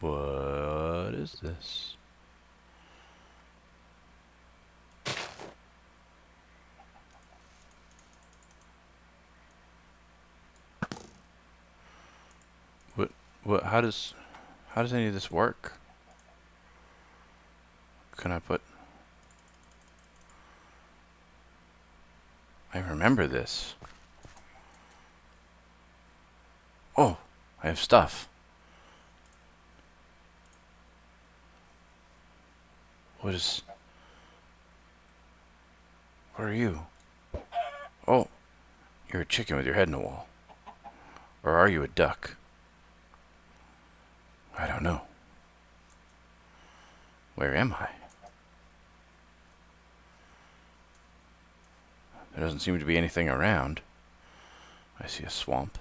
What is this? What, how does any of this work? Can I put... I remember this. Oh, I have stuff. What are you? Oh, you're a chicken with your head in the wall. Or are you a duck? I don't know. Where am I? There doesn't seem to be anything around. I see a swamp.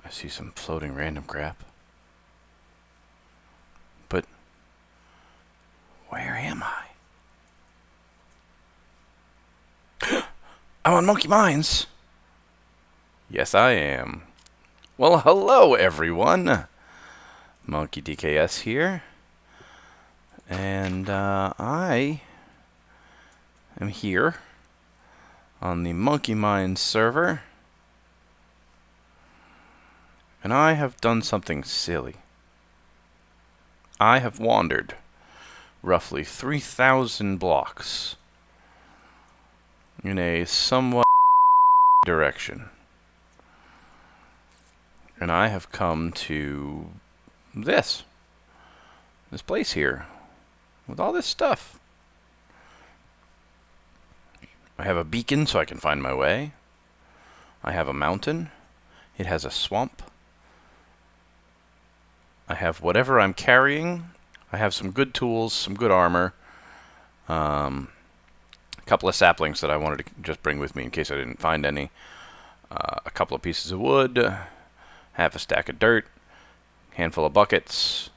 I see some floating random crap. But where am I? I'm on Monkey Mines. Yes, I am. Well, hello, everyone. Monkey DKS here. And I am here on the Monkey Mines server. And I have done something silly. I have wandered roughly 3,000 blocks in a somewhat direction. And I have come to this place here with all this stuff. I have a beacon so I can find my way. I have a mountain. It has a swamp. I have whatever I'm carrying. I have some good tools, some good armor. A couple of saplings that I wanted to just bring with me in case I didn't find any. A couple of pieces of wood. Half a stack of dirt. Handful of buckets.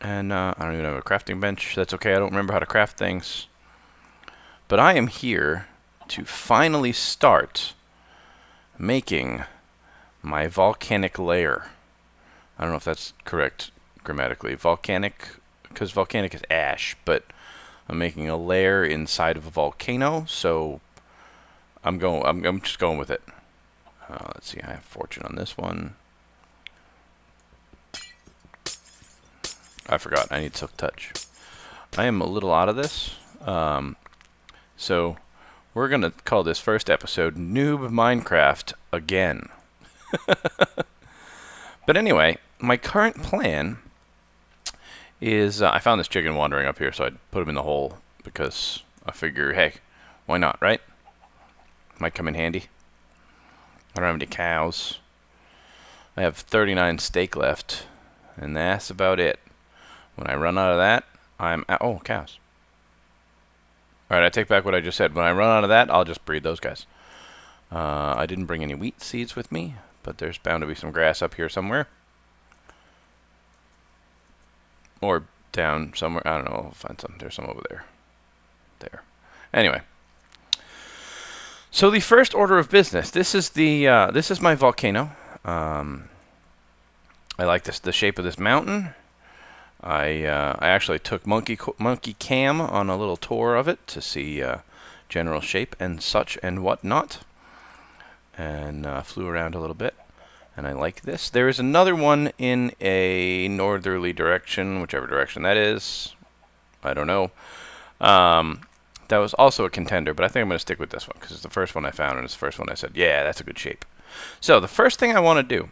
And I don't even have a crafting bench. That's okay, I don't remember how to craft things. But I am here to finally start making my volcanic lair. I don't know if that's correct grammatically. Volcanic, because volcanic is ash, but I'm making a lair inside of a volcano, so I'm just going with it. Let's see, I have fortune on this one. I forgot, I need silk touch. I am a little out of this, so we're going to call this first episode Noob Minecraft Again. But anyway, my current plan is, I found this chicken wandering up here, so I put him in the hole, because I figure, hey, why not, right? Might come in handy. I don't have any cows. I have 39 steak left, and that's about it. When I run out of that, I'm out. Oh, cows. Alright, I take back what I just said. When I run out of that, I'll just breed those guys. I didn't bring any wheat seeds with me, but there's bound to be some grass up here somewhere. Or down somewhere. I don't know. I'll find some. There's some over there. There. Anyway. So the first order of business. This is my volcano. I like the shape of this mountain. I actually took Monkey Cam on a little tour of it to see general shape and such and whatnot, and flew around a little bit, and I like this. There is another one in a northerly direction, whichever direction that is. I don't know. That was also a contender, but I think I'm going to stick with this one because it's the first one I found, and it's the first one I said, yeah, that's a good shape. So the first thing I want to do,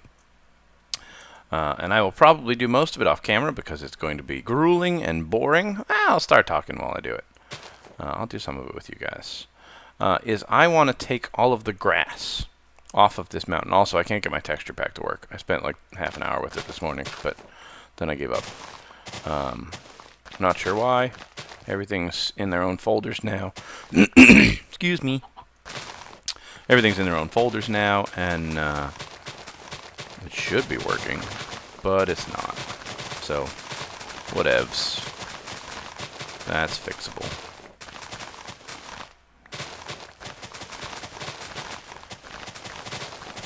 and I will probably do most of it off camera because it's going to be grueling and boring. I'll start talking while I do it. I'll do some of it with you guys. Is I want to take all of the grass off of this mountain. Also, I can't get my texture pack to work. I spent like half an hour with it this morning, but then I gave up. Not sure why. Everything's in their own folders now. Excuse me. Everything's in their own folders now, and it should be working, but it's not. So, whatevs. That's fixable.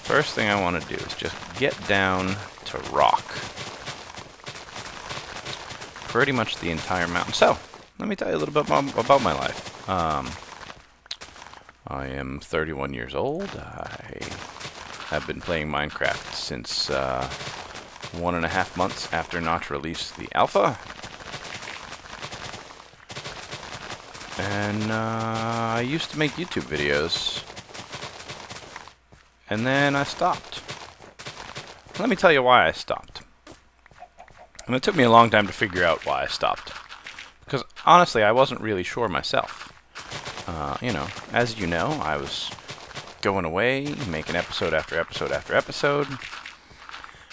first thing I want to do is just get down to rock. Pretty much the entire mountain. So, let me tell you a little bit about my life. I am 31 years old. I have been playing Minecraft since 1.5 months after Notch released the alpha. And I used to make YouTube videos. And then I stopped. Let me tell you why I stopped. And it took me a long time to figure out why I stopped. Because honestly, I wasn't really sure myself. You know, as you know, I was going away, making episode after episode after episode.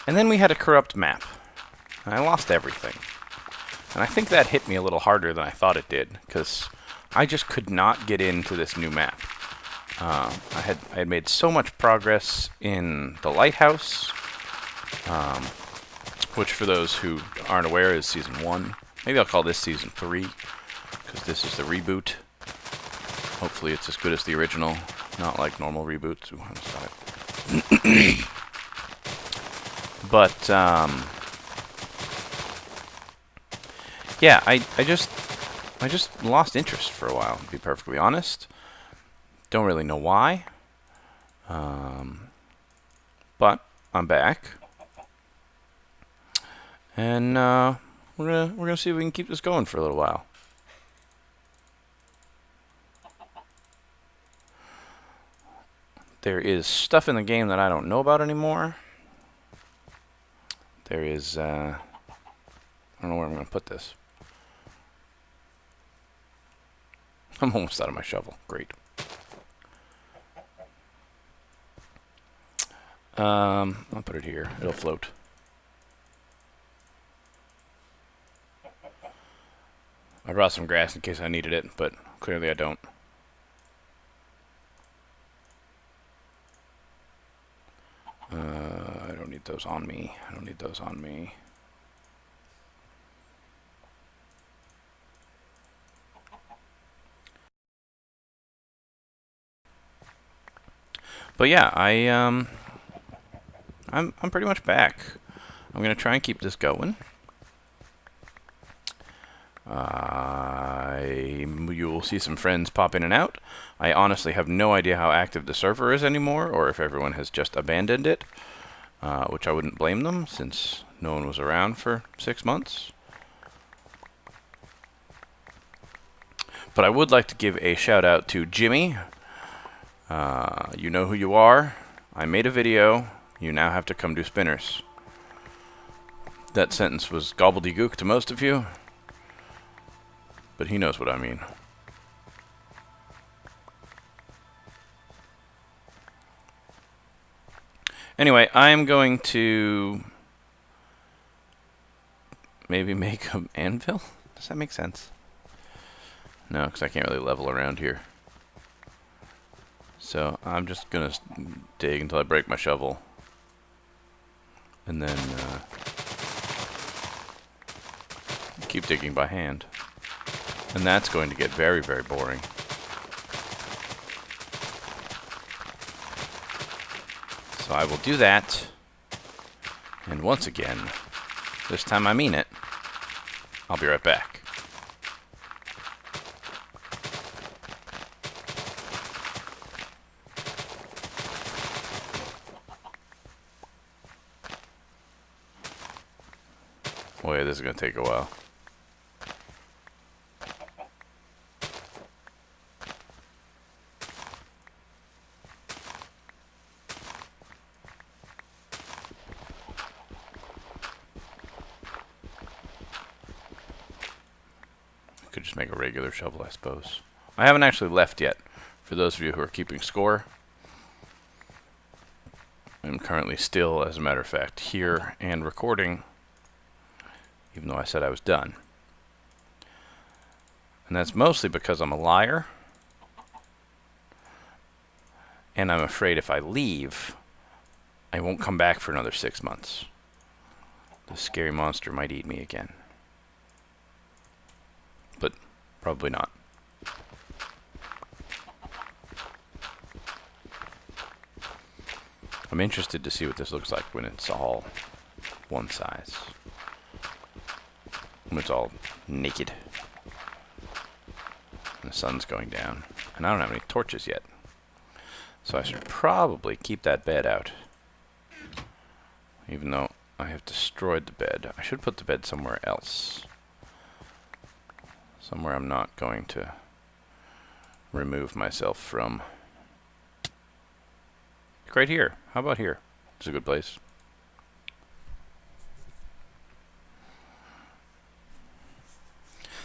And then we had a corrupt map. And I lost everything. And I think that hit me a little harder than I thought it did. Because I just could not get into this new map. I had made so much progress in the lighthouse, which for those who aren't aware is Season 1. Maybe I'll call this Season 3, because this is the reboot. Hopefully it's as good as the original, not like normal reboots. Ooh, I almost got it. But, yeah, I just lost interest for a while, to be perfectly honest. Don't really know why. But I'm back. And we're gonna see if we can keep this going for a little while. There is stuff in the game that I don't know about anymore. There is I don't know where I'm gonna put this. I'm almost out of my shovel. Great. I'll put it here. It'll float. I brought some grass in case I needed it, but clearly I don't. I don't need those on me. I don't need those on me. But yeah, I'm pretty much back. I'm gonna try and keep this going. You will see some friends pop in and out. I honestly have no idea how active the server is anymore, or if everyone has just abandoned it, which I wouldn't blame them, since no one was around for 6 months. But I would like to give a shout out to Jimmy. You know who you are. I made a video. You now have to come do spinners. That sentence was gobbledygook to most of you, but he knows what I mean. Anyway, I'm going to maybe make an anvil? Does that make sense? No, because I can't really level around here. So I'm just going to dig until I break my shovel. And then keep digging by hand. And that's going to get very, very boring. So I will do that. And once again, this time I mean it, I'll be right back. Oh yeah, this is going to take a while. Could just make a regular shovel, I suppose. I haven't actually left yet. For those of you who are keeping score, I'm currently still, as a matter of fact, here and recording, even though I said I was done. And that's mostly because I'm a liar, and I'm afraid if I leave, I won't come back for another 6 months. The scary monster might eat me again. But probably not. I'm interested to see what this looks like when it's all one size. When it's all naked. And the sun's going down. And I don't have any torches yet. So I should probably keep that bed out. Even though I have destroyed the bed. I should put the bed somewhere else. Somewhere I'm not going to remove myself from. Right here. How about here? It's a good place.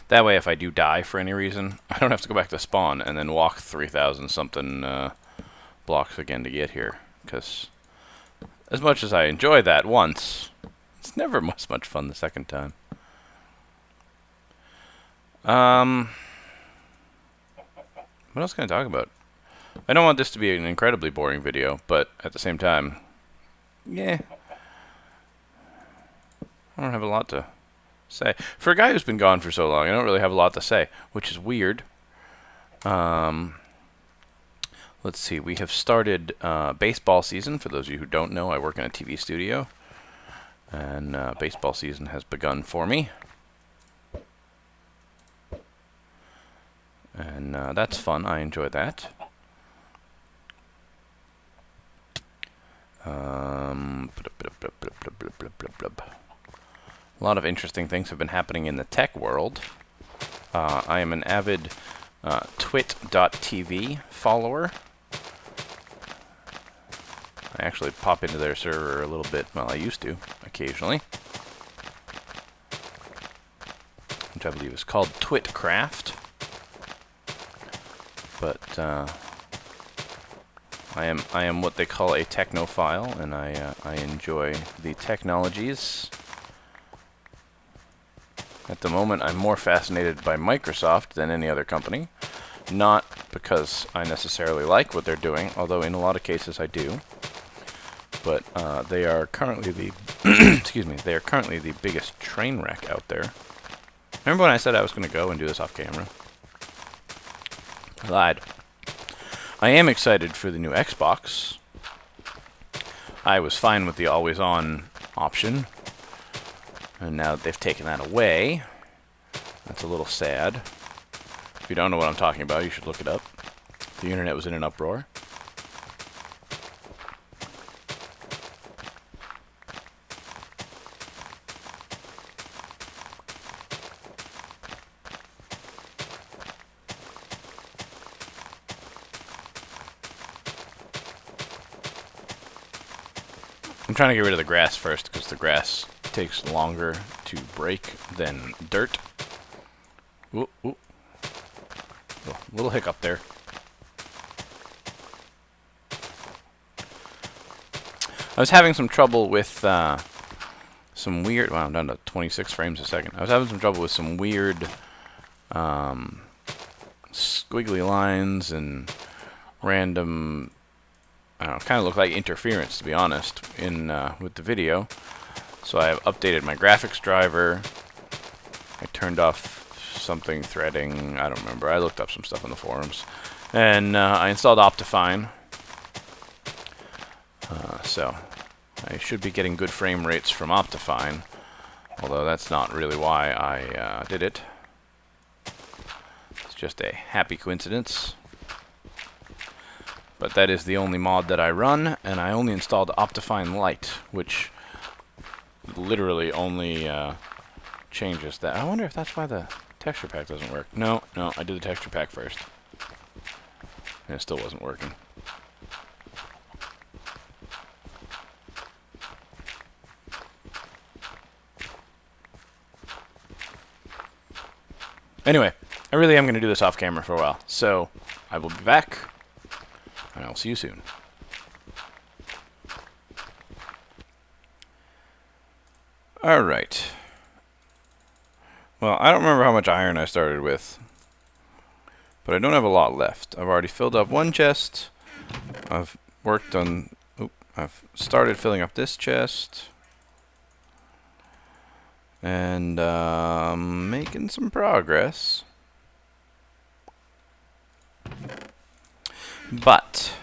That way, if I do die for any reason, I don't have to go back to spawn and then walk 3,000 something blocks again to get here. Because as much as I enjoy that once, it's never much fun the second time. What else can I talk about? I don't want this to be an incredibly boring video, but at the same time, yeah, I don't have a lot to say. For a guy who's been gone for so long, I don't really have a lot to say, which is weird. Let's see, we have started baseball season. For those of you who don't know, I work in a TV studio, and baseball season has begun for me. And that's fun. I enjoy that. A lot of interesting things have been happening in the tech world. I am an avid twit.tv follower. I actually pop into their server a little bit, well, I used to, occasionally. Which I believe is called Twitcraft. But I am what they call a technophile, and I enjoy the technologies. At the moment, I'm more fascinated by Microsoft than any other company. Not because I necessarily like what they're doing, although in a lot of cases I do. But they are currently the excuse me, they are currently the biggest train wreck out there. Remember when I said I was going to go and do this off camera? I lied. I am excited for the new Xbox. I was fine with the always-on option. And now that they've taken that away, that's a little sad. If you don't know what I'm talking about, you should look it up. The internet was in an uproar. I'm trying to get rid of the grass first, because the grass takes longer to break than dirt. Ooh, ooh. Little hiccup there. I was having some trouble with some weird... Wow, I'm down to 26 frames a second. I was having some trouble with some weird squiggly lines and random... I don't know, kind of look like interference, to be honest, in with the video. So I have updated my graphics driver. I turned off something threading. I don't remember. I looked up some stuff on the forums. And I installed Optifine. So I should be getting good frame rates from Optifine. Although that's not really why I did it. It's just a happy coincidence. But that is the only mod that I run, and I only installed Optifine Lite, which literally only changes that. I wonder if that's why the texture pack doesn't work. No, I did the texture pack first. And it still wasn't working. Anyway, I really am going to do this off camera for a while, so I will be back. And I'll see you soon. Alright. Well, I don't remember how much iron I started with. But I don't have a lot left. I've already filled up one chest. I've worked on... I've started filling up this chest. And making some progress. But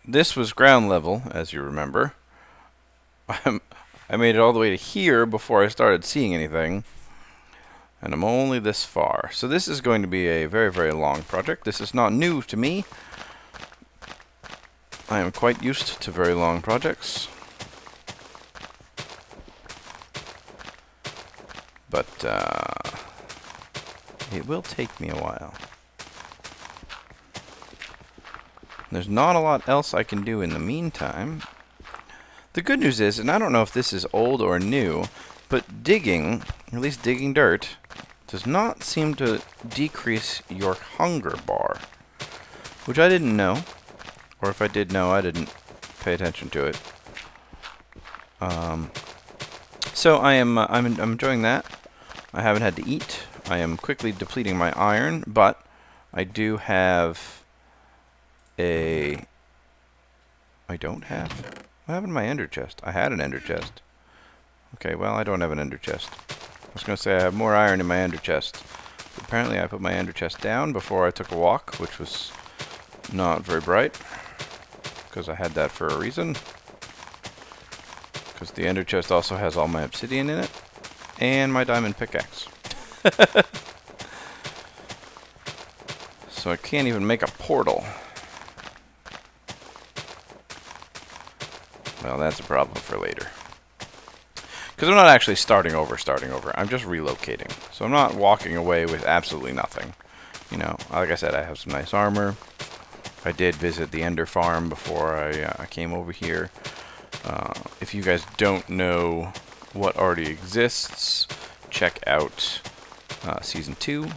This was ground level, as you remember. I made it all the way to here before I started seeing anything. And I'm only this far. So this is going to be a very, very long project. This is not new to me. I am quite used to very long projects. But it will take me a while. There's not a lot else I can do in the meantime. The good news is, and I don't know if this is old or new, but digging, at least digging dirt, does not seem to decrease your hunger bar, which I didn't know, or if I did know, I didn't pay attention to it. So I'm enjoying that. I haven't had to eat. I am quickly depleting my iron, but I do have I don't have. What happened to my ender chest? I had an ender chest. Okay, well, I don't have an ender chest. I was going to say I have more iron in my ender chest. But apparently I put my ender chest down before I took a walk, which was not very bright. Because I had that for a reason. Because the ender chest also has all my obsidian in it. And my diamond pickaxe. So I can't even make a portal. Well, that's a problem for later. Because I'm not actually starting over. I'm just relocating. So I'm not walking away with absolutely nothing. You know, like I said, I have some nice armor. I did visit the Ender Farm before I came over here. If you guys don't know what already exists, check out Season 2.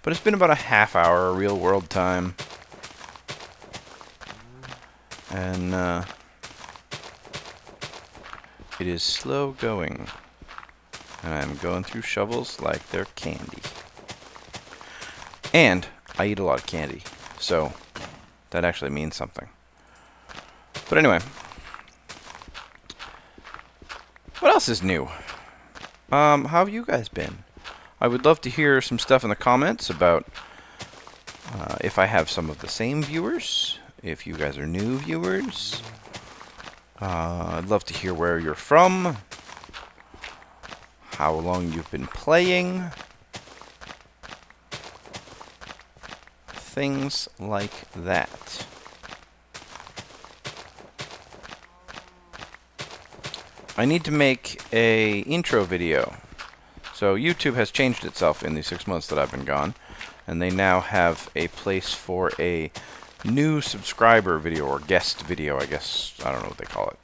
But it's been about a half hour real world time. And it is slow going. And I'm going through shovels like they're candy. And I eat a lot of candy. So that actually means something. But anyway. What else is new? How have you guys been? I would love to hear some stuff in the comments about if I have some of the same viewers. If you guys are new viewers, I'd love to hear where you're from, how long you've been playing, things like that. I need to make a intro video. So YouTube has changed itself in the 6 months that I've been gone, and they now have a place for a new subscriber video, or guest video, I guess. I don't know what they call it.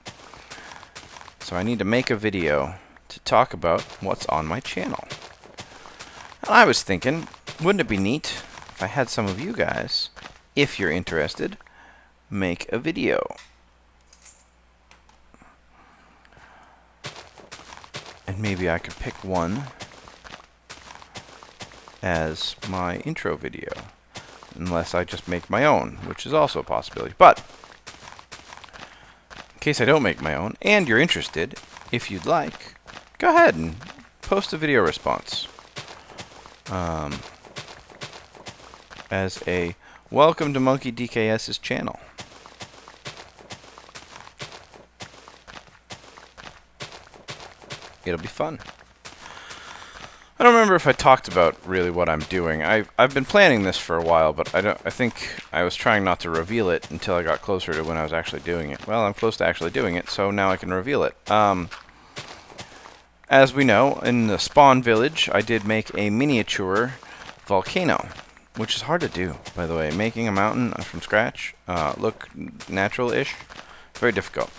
So I need to make a video to talk about what's on my channel. And I was thinking, wouldn't it be neat if I had some of you guys, if you're interested, make a video. And maybe I could pick one as my intro video. Unless I just make my own, which is also a possibility. But, in case I don't make my own, and you're interested, if you'd like, go ahead and post a video response. As a welcome to Monkey DKS's channel. It'll be fun. I don't remember if I talked about really what I'm doing. I've been planning this for a while, but I think I was trying not to reveal it until I got closer to when I was actually doing it. Well, I'm close to actually doing it, so now I can reveal it. As we know, in the spawn village, I did make a miniature volcano, which is hard to do, by the way. Making a mountain from scratch look natural-ish, very difficult.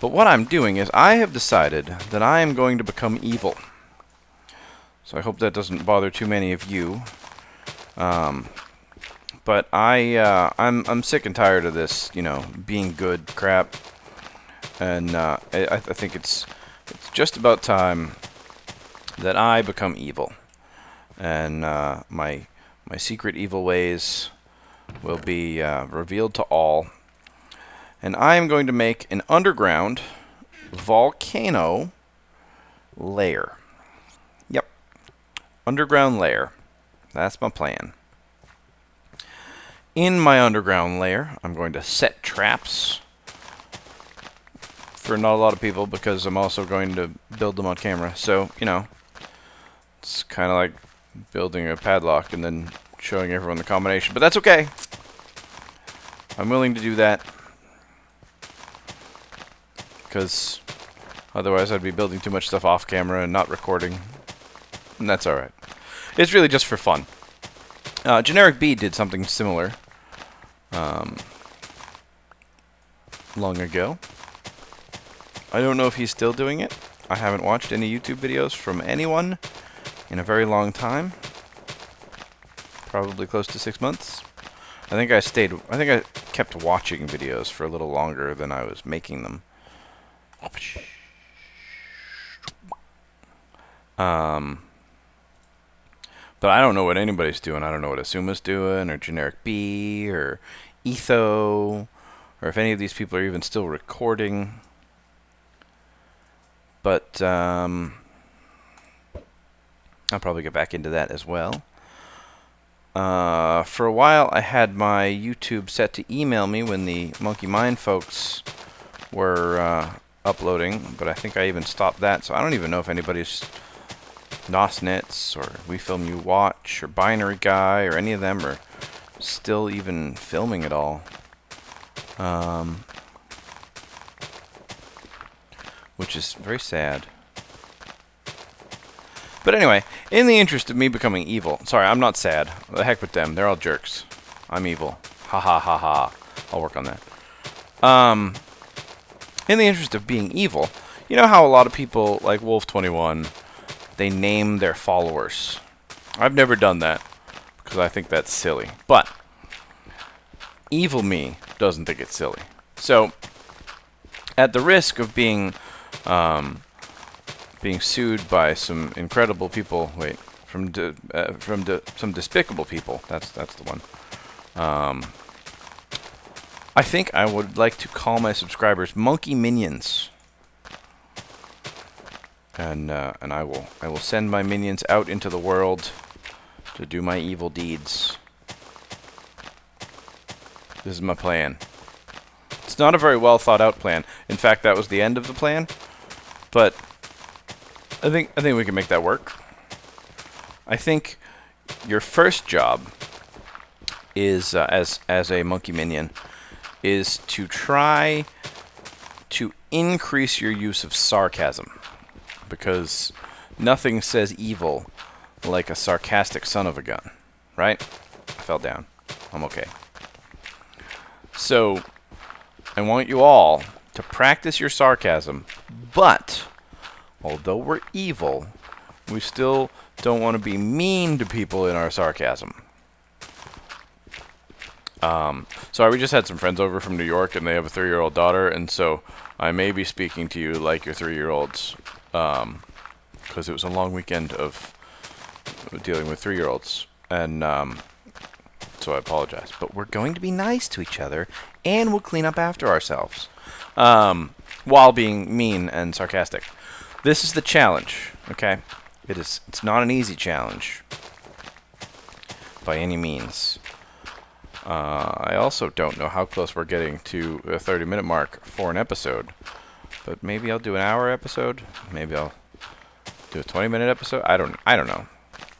But what I'm doing is I have decided that I am going to become evil. So I hope that doesn't bother too many of you. But I'm sick and tired of this, you know, being good crap. And I think it's just about time that I become evil. And my secret evil ways will be revealed to all. And I am going to make an underground volcano lair. Yep. Underground lair. That's my plan. In my underground lair, I'm going to set traps for not a lot of people because I'm also going to build them on camera. So, you know, it's kind of like building a padlock and then showing everyone the combination. But that's okay. I'm willing to do that because otherwise I'd be building too much stuff off camera and not recording. And that's alright. It's really just for fun. Generic B did something similar long ago. I don't know if he's still doing it. I haven't watched any YouTube videos from anyone in a very long time. Probably close to 6 months. I think I kept watching videos for a little longer than I was making them. But I don't know what anybody's doing. I don't know what Asuma's doing, or Generic B, or Etho, or if any of these people are even still recording. But I'll probably get back into that as well. For a while, I had my YouTube set to email me when the Monkey Mind folks were uploading, but I think I even stopped that, so I don't even know if anybody's Nosnits or We Film You Watch or Binary Guy or any of them are still even filming at all. Which is very sad. But anyway, in the interest of me becoming evil... Sorry, I'm not sad. The heck with them. They're all jerks. I'm evil. Ha ha ha ha. I'll work on that. In the interest of being evil, you know how a lot of people, like Wolf21, they name their followers. I've never done that, because I think that's silly. But, evil me doesn't think it's silly. So, at the risk of being sued by some incredible people, some despicable people, that's the one. I think I would like to call my subscribers Monkey Minions. And I will send my minions out into the world to do my evil deeds. This is my plan. It's not a very well thought out plan. In fact, that was the end of the plan. But I think we can make that work. I think your first job is as a monkey minion is to try to increase your use of sarcasm. Because nothing says evil like a sarcastic son of a gun, right? I fell down. I'm okay. So, I want you all to practice your sarcasm, but although we're evil, we still don't want to be mean to people in our sarcasm. Sorry, we just had some friends over from New York, and they have a 3-year-old daughter, and so I may be speaking to you like your 3-year-olds. Because it was a long weekend of dealing with 3-year-olds, and so I apologize. But we're going to be nice to each other, and we'll clean up after ourselves, while being mean and sarcastic. This is the challenge, okay? It's not an easy challenge, by any means. I also don't know how close we're getting to a 30-minute mark for an episode. But maybe I'll do an hour episode. Maybe I'll do a 20-minute episode. I don't know.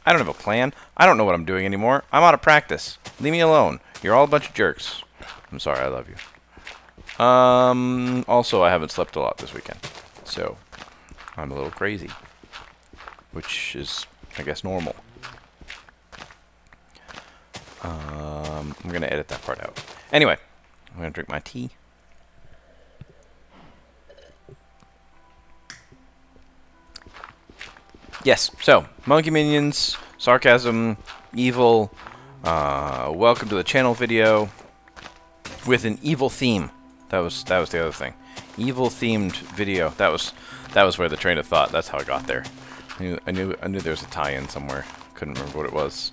I don't have a plan. I don't know what I'm doing anymore. I'm out of practice. Leave me alone. You're all a bunch of jerks. I'm sorry. I love you. Also, I haven't slept a lot this weekend, so I'm a little crazy, which is, I guess, normal. I'm gonna edit that part out. Anyway, I'm gonna drink my tea. Yes, so, Monkey Minions, sarcasm, evil, welcome to the channel video with an evil theme. That was the other thing. Evil themed video. That was where the train of thought. That's how I got there. I knew there was a tie-in somewhere. Couldn't remember what it was.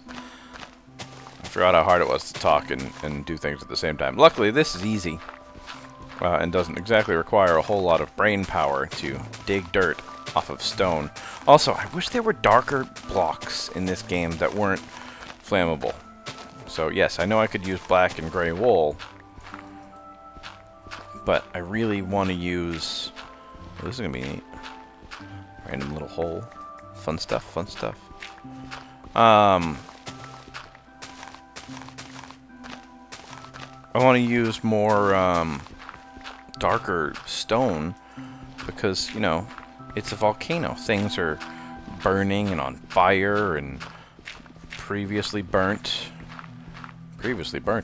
I forgot how hard it was to talk and do things at the same time. Luckily, this is easy. And doesn't exactly require a whole lot of brain power to dig dirt off of stone. Also, I wish there were darker blocks in this game that weren't flammable. So yes, I know I could use black and gray wool, but I really want to use... Oh, this is going to be neat. Random little hole. Fun stuff, fun stuff. I want to use more darker stone because, you know, it's a volcano. Things are burning and on fire and previously burnt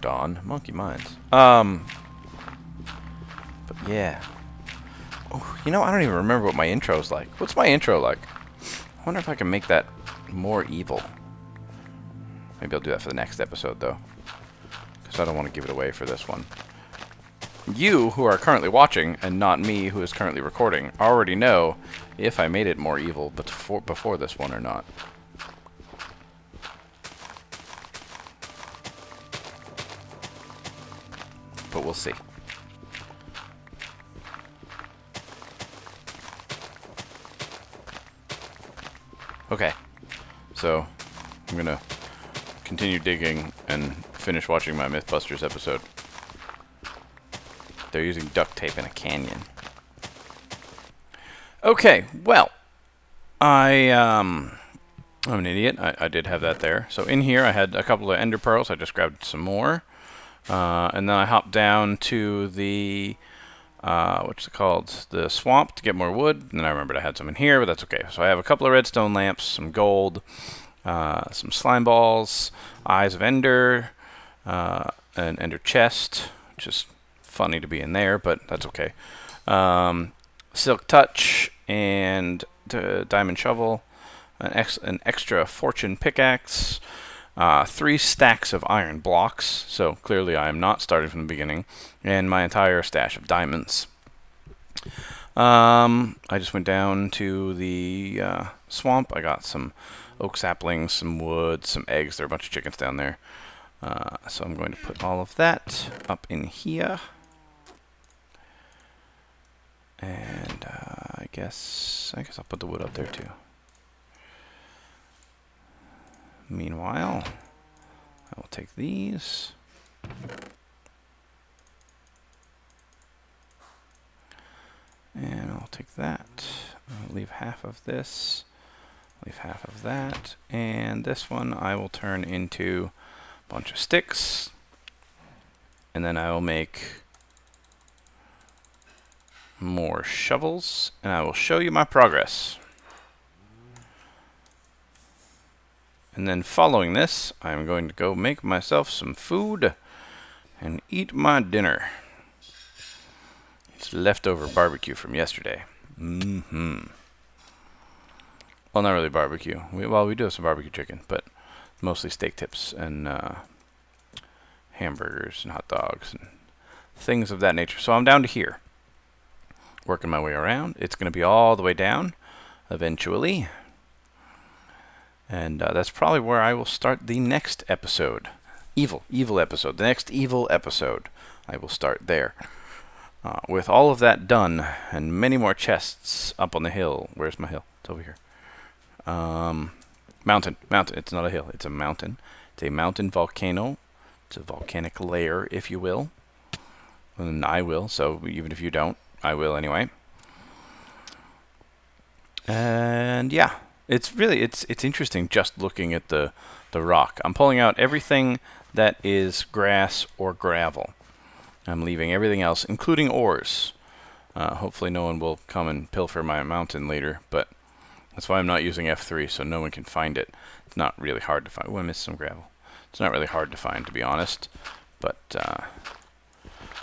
on. Monkey minds. But yeah. Oh, you know, I don't even remember what my intro's like. What's my intro like? I wonder if I can make that more evil. Maybe I'll do that for the next episode, though. Because I don't want to give it away for this one. You, who are currently watching, and not me, who is currently recording, already know if I made it more evil before this one or not. But we'll see. Okay, so I'm gonna continue digging and finish watching my Mythbusters episode. They're using duct tape in a canyon. Okay, well, I'm an idiot. I did have that there. So in here I had a couple of ender pearls. I just grabbed some more. And then I hopped down to the, what's it called? The swamp to get more wood. And then I remembered I had some in here, but that's okay. So I have a couple of redstone lamps, some gold, some slime balls, eyes of ender, an ender chest, which is funny to be in there, but that's okay. Silk touch and diamond shovel, an extra fortune pickaxe, 3 stacks of iron blocks, so clearly I am not starting from the beginning, and my entire stash of diamonds. I just went down to the swamp. I got some oak saplings, some wood, some eggs. There are a bunch of chickens down there. So I'm going to put all of that up in here. And I guess I'll put the wood up there too. Meanwhile, I will take these. And I'll take that. I'll leave half of this. Leave half of that. And this one I will turn into a bunch of sticks. And then I will make more shovels. And I will show you my progress. And then following this, I'm going to go make myself some food and eat my dinner. It's leftover barbecue from yesterday. Well, not really barbecue. We do have some barbecue chicken, but mostly steak tips and hamburgers and hot dogs and things of that nature. So I'm down to here, working my way around. It's going to be all the way down eventually. And that's probably where I will start the next episode. Evil episode. The next evil episode. I will start there. With all of that done, and many more chests up on the hill. Where's my hill? It's over here. Mountain. It's not a hill. It's a mountain. It's a mountain volcano. It's a volcanic layer, if you will. And I will, so even if you don't, I will anyway. And yeah. It's interesting just looking at the rock. I'm pulling out everything that is grass or gravel. I'm leaving everything else, including ores. Hopefully no one will come and pilfer my mountain later, but that's why I'm not using F3, so no one can find it. It's not really hard to find. Oh, I missed some gravel. It's not really hard to find, to be honest, but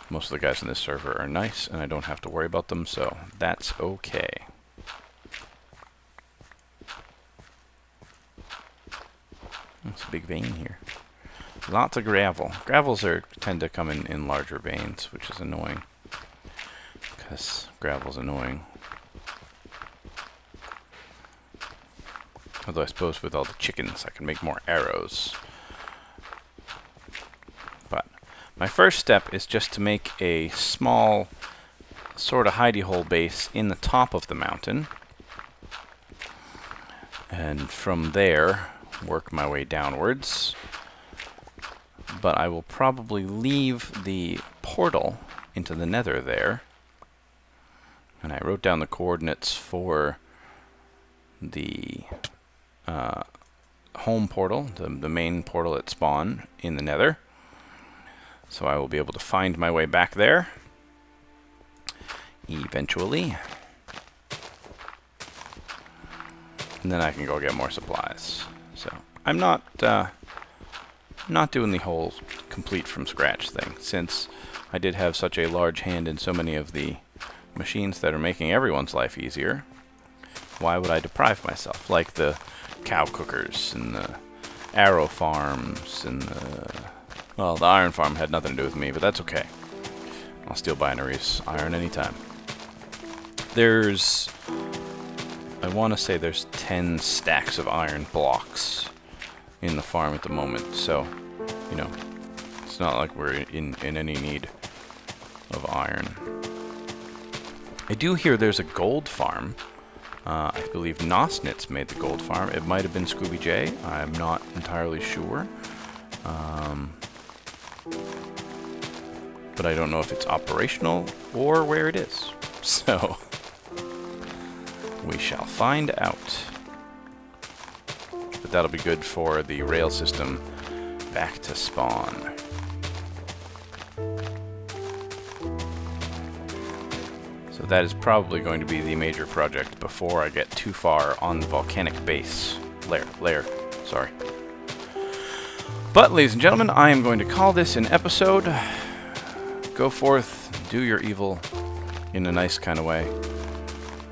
most of the guys in this server are nice, and I don't have to worry about them, so that's okay. It's a big vein here. Lots of gravel. Gravels tend to come in larger veins, which is annoying. Because gravel's annoying. Although I suppose with all the chickens I can make more arrows. But my first step is just to make a small sort of hidey hole base in the top of the mountain. And from there work my way downwards but I will probably leave the portal into the nether there. And I wrote down the coordinates for the home portal, the main portal at spawn in the nether. So I will be able to find my way back there eventually. And then I can go get more supplies. So I'm not doing the whole complete from scratch thing, since I did have such a large hand in so many of the machines that are making everyone's life easier. Why would I deprive myself? Like the cow cookers and the arrow farms and the... Well, the iron farm had nothing to do with me, but that's okay. I'll steal binaries iron anytime. There's... I want to say there's 10 stacks of iron blocks in the farm at the moment, so, you know, it's not like we're in any need of iron. I do hear there's a gold farm. I believe Nosnitz made the gold farm. It might have been Scooby J. I'm not entirely sure. But I don't know if it's operational or where it is. So, we shall find out. But that'll be good for the rail system back to spawn. So that is probably going to be the major project before I get too far on the volcanic base. Lair, sorry. But, ladies and gentlemen, I am going to call this an episode. Go forth, do your evil in a nice kind of way.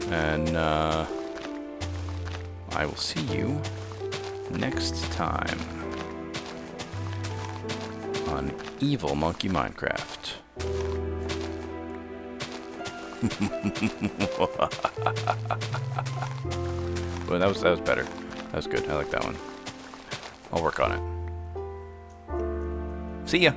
And I will see you next time on Evil Monkey Minecraft. Well, that was better. That was good. I like that one. I'll work on it. See ya.